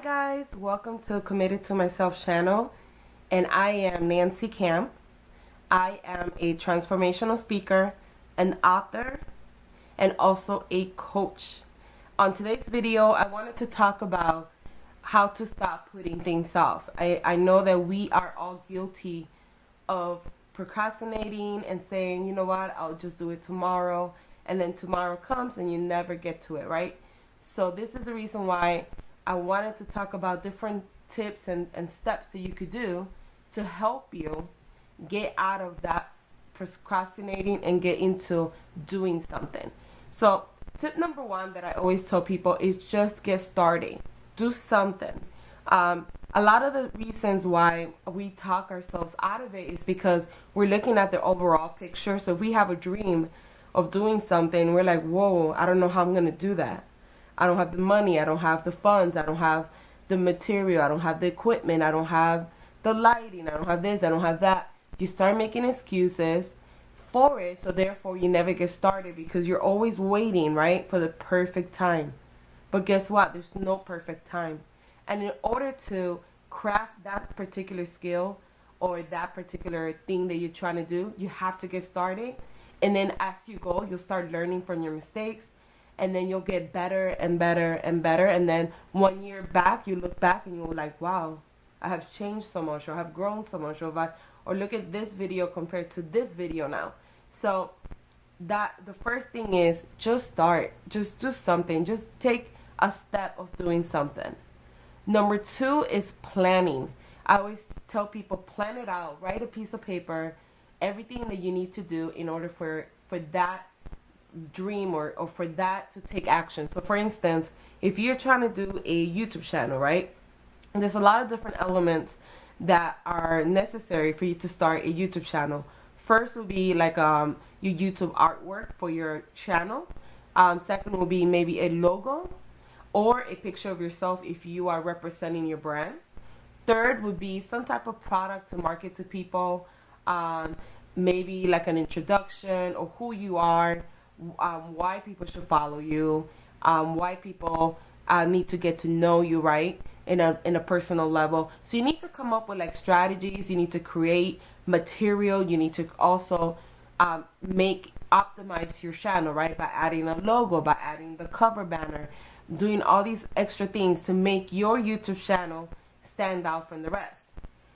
guys, welcome to Committed to Myself channel, and I am Nancy Camp. I am a transformational speaker, an author, and also a coach. On today's video, I wanted to talk about how to stop putting things off. I know that we are all guilty of procrastinating and saying, you know what, I'll just do it tomorrow, and then tomorrow comes and you never get to it, right? So this is the reason why I wanted to talk about different tips and steps that you could do to help you get out of that procrastinating and get into doing something. So tip number one that I always tell people is just get started. Do something. A lot of the reasons why we talk ourselves out of it is because we're looking at the overall picture. So if we have a dream of doing something, we're like, whoa, I don't know how I'm going to do that. I don't have the money, I don't have the funds, I don't have the material, I don't have the equipment, I don't have the lighting, I don't have this, I don't have that. You start making excuses for it, so therefore you never get started because you're always waiting, right, for the perfect time. But guess what? There's no perfect time. And in order to craft that particular skill or that particular thing that you're trying to do, you have to get started. And then as you go, you'll start learning from your mistakes. And then you'll get better and better and better. And then 1 year back, you look back and you're like, wow, I have changed so much, or I have grown so much, or look at this video compared to this video now. So that the first thing is just start. Just do something. Just take a step of doing something. Number two is planning. I always tell people, plan it out. Write a piece of paper, everything that you need to do in order for that dream or for that to take action. So for instance, if you're trying to do a YouTube channel, right, there's a lot of different elements that are necessary for you to start a YouTube channel. First will be like your YouTube artwork for your channel. Second will be maybe a logo or a picture of yourself if you are representing your brand. Third would be some type of product to market to people, maybe like an introduction or who you are, why people should follow you, why people need to get to know you, right, in a personal level. So you need to come up with like strategies. You need to create material. You need to also optimize your channel, right, by adding a logo, by adding the cover banner, doing all these extra things to make your YouTube channel stand out from the rest.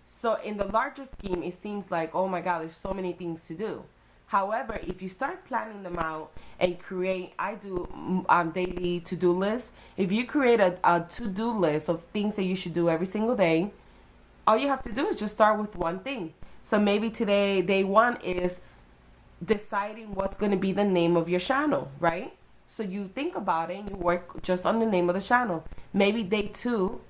So in the larger scheme, it seems like, oh my God, there's so many things to do. However, if you start planning them out and create, I do daily to-do lists. If you create a to-do list of things that you should do every single day, all you have to do is just start with one thing. So maybe today, day one is deciding what's going to be the name of your channel, right? So you think about it and you work just on the name of the channel. Maybe day two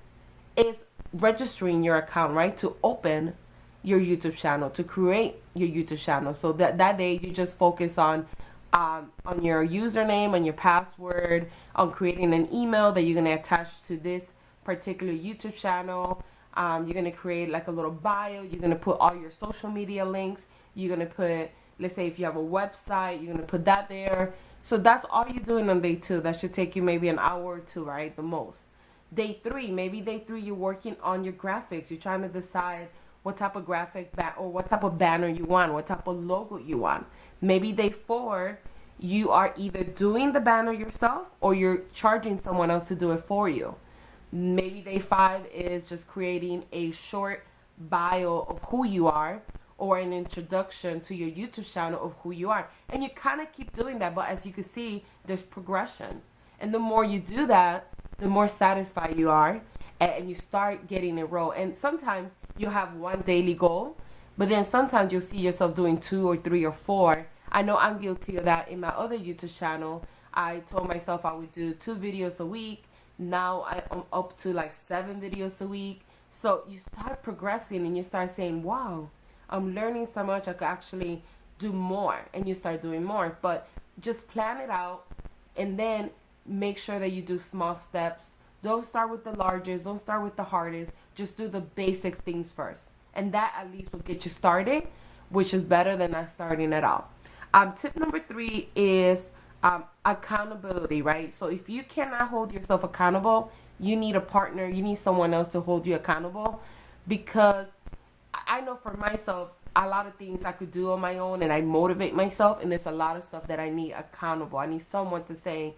is registering your account, right, to open your YouTube channel, to create your YouTube channel. So that day you just focus on your username and your password, on creating an email that you're going to attach to this particular YouTube channel. You're going to create like a little bio. You're going to put all your social media links. You're going to put, let's say if you have a website, you're going to put that there. So that's all you're doing on day two. That should take you maybe an hour or two, right, the most. Day three, maybe day three you're working on your graphics. You're trying to decide what type of graphic or what type of banner you want, what type of logo you want. Maybe day four, you are either doing the banner yourself or you're charging someone else to do it for you. Maybe day five is just creating a short bio of who you are or an introduction to your YouTube channel of who you are. And you kind of keep doing that, but as you can see, there's progression. And the more you do that, the more satisfied you are, and you start getting a roll. And sometimes you have one daily goal, but then sometimes you'll see yourself doing 2 or 3 or 4. I know I'm guilty of that. In my other YouTube channel, I told myself I would do 2 videos a week. Now I'm up to like 7 videos a week. So you start progressing and you start saying, wow, I'm learning so much, I could actually do more, and you start doing more. But just plan it out and then make sure that you do small steps. Don't start with the largest, don't start with the hardest. Just do the basic things first. And that at least will get you started, which is better than not starting at all. Tip number 3 is accountability, right? So if you cannot hold yourself accountable, you need a partner, you need someone else to hold you accountable. Because I know for myself, a lot of things I could do on my own and I motivate myself, and there's a lot of stuff that I need accountable. I need someone to say,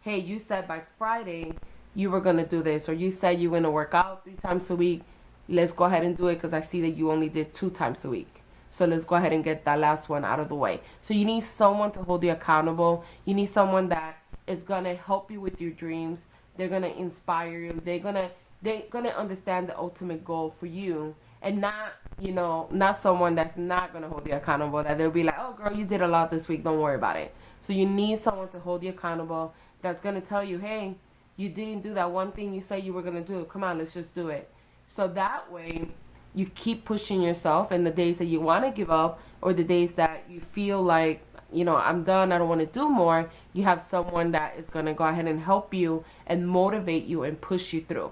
hey, you said by Friday you were going to do this, or you said you're going to work out 3 times a week. Let's go ahead and do it because I see that you only did 2 times a week. So let's go ahead and get that last one out of the way. So you need someone to hold you accountable. You need someone that is going to help you with your dreams. They're going to inspire you. They're going to understand the ultimate goal for you, and not, not someone that's not going to hold you accountable, that they'll be like, oh girl, you did a lot this week, don't worry about it. So you need someone to hold you accountable, that's going to tell you, hey, you didn't do that one thing you said you were going to do. Come on, let's just do it. So that way you keep pushing yourself, and the days that you want to give up, or the days that you feel like, I'm done, I don't want to do more, you have someone that is going to go ahead and help you and motivate you and push you through.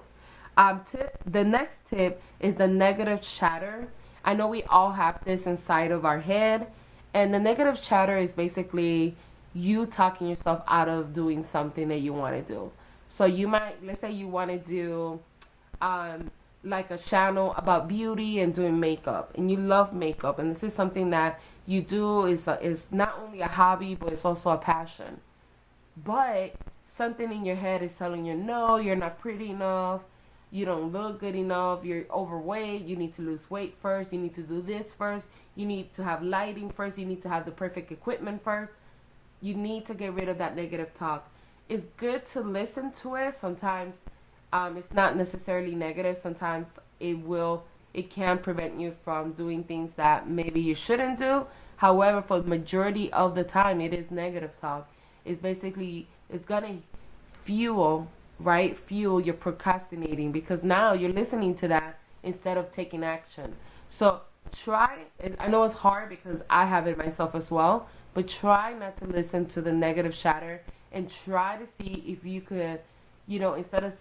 The next tip is the negative chatter. I know we all have this inside of our head, and the negative chatter is basically you talking yourself out of doing something that you want to do. So you might, let's say you want to do like a channel about beauty and doing makeup, and you love makeup, and this is something that you do, is not only a hobby, but it's also a passion. But something in your head is telling you, no, you're not pretty enough, you don't look good enough, you're overweight, you need to lose weight first, you need to do this first, you need to have lighting first, you need to have the perfect equipment first. You need to get rid of that negative talk. It's good to listen to it. Sometimes it's not necessarily negative. Sometimes it can prevent you from doing things that maybe you shouldn't do. However, for the majority of the time, it is negative talk. It's gonna fuel your procrastinating, because now you're listening to that instead of taking action. So I know it's hard because I have it myself as well, but try not to listen to the negative chatter, and try to see if you could, instead of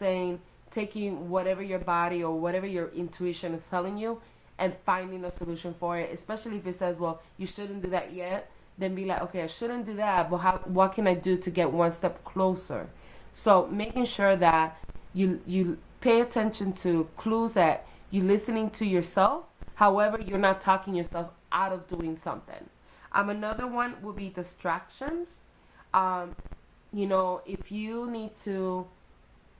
taking whatever your body or whatever your intuition is telling you and finding a solution for it, especially if it says, well, you shouldn't do that yet, then be like, okay, I shouldn't do that, but what can I do to get one step closer? So making sure that you pay attention to clues, that you're listening to yourself. However, you're not talking yourself out of doing something. Another one would be distractions. If you need to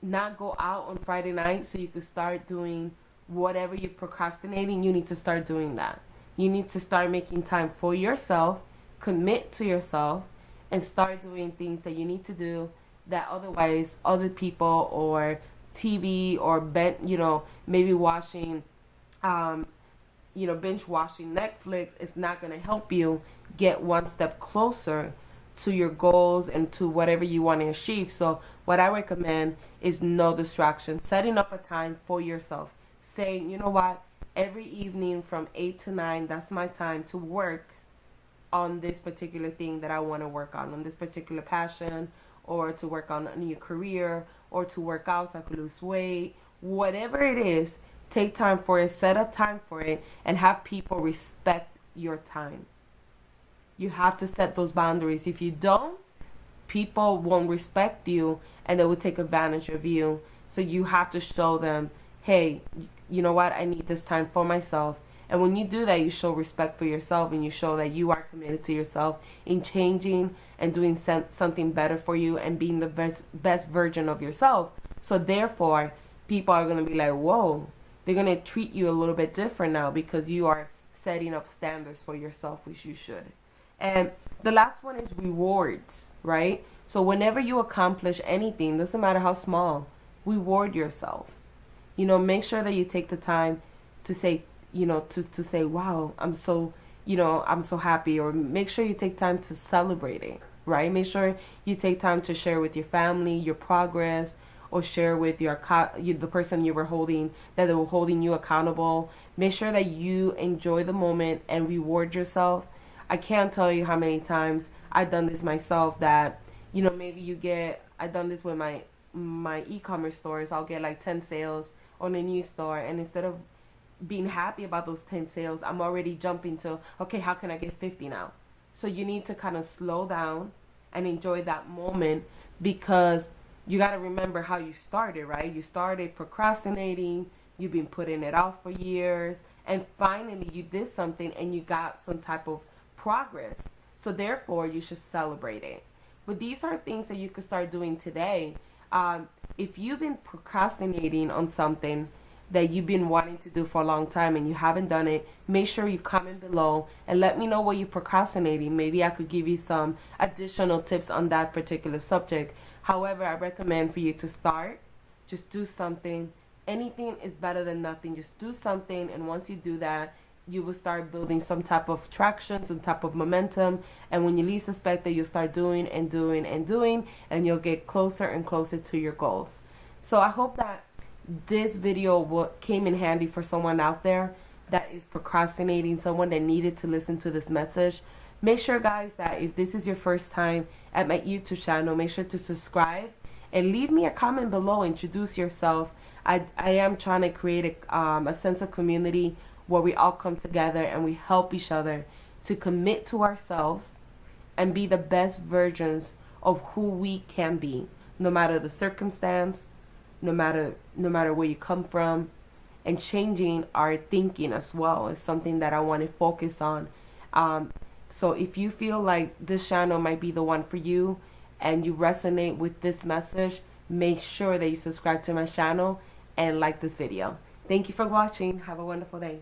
not go out on Friday night so you could start doing whatever you're procrastinating, you need to start doing that. You need to start making time for yourself, commit to yourself, and start doing things that you need to do that otherwise other people or TV or maybe watching, binge watching Netflix is not going to help you get one step closer to your goals and to whatever you want to achieve. So what I recommend is no distraction. Setting up a time for yourself. Saying, you know what, every evening from 8 to 9, that's my time to work on this particular thing that I want to work on this particular passion, or to work on a new career, or to work out so I could lose weight. Whatever it is, take time for it, set a time for it, and have people respect your time. You have to set those boundaries. If you don't, people won't respect you, and they will take advantage of you. So you have to show them, hey, you know what, I need this time for myself. And when you do that, you show respect for yourself, and you show that you are committed to yourself in changing and doing something better for you and being the best version of yourself. So therefore, people are going to be like, whoa, they're going to treat you a little bit different now because you are setting up standards for yourself, which you should. And the last one is rewards, right? So whenever you accomplish anything, doesn't matter how small, reward yourself. Make sure that you take the time to say, to say, wow, I'm so happy. Or make sure you take time to celebrate it, right? Make sure you take time to share with your family your progress, or share with the person you were holding, that they were holding you accountable. Make sure that you enjoy the moment and reward yourself. I can't tell you how many times I've done this myself, that, I've done this with my e-commerce stores. I'll get like 10 sales on a new store, and instead of being happy about those 10 sales, I'm already jumping to, okay, how can I get 50 now? So you need to kind of slow down and enjoy that moment, because you got to remember how you started, right? You started procrastinating, you've been putting it off for years, and finally you did something and you got some type of progress. So therefore, you should celebrate it. But these are things that you could start doing today. If you've been procrastinating on something that you've been wanting to do for a long time and you haven't done it, make sure you comment below and let me know what you're procrastinating. Maybe I could give you some additional tips on that particular subject. However, I recommend for you to start. Just do something. Anything is better than nothing. Just do something, and once you do that, you will start building some type of traction, some type of momentum, and when you least suspect that, you'll start doing and doing and doing, and you'll get closer and closer to your goals. So I hope that this video came in handy for someone out there that is procrastinating, someone that needed to listen to this message. Make sure, guys, that if this is your first time at my YouTube channel, make sure to subscribe and leave me a comment below. Introduce yourself. I am trying to create a sense of community where we all come together and we help each other to commit to ourselves and be the best versions of who we can be, no matter the circumstance, no matter where you come from. And changing our thinking as well is something that I want to focus on. So if you feel like this channel might be the one for you and you resonate with this message, make sure that you subscribe to my channel and like this video. Thank you for watching. Have a wonderful day.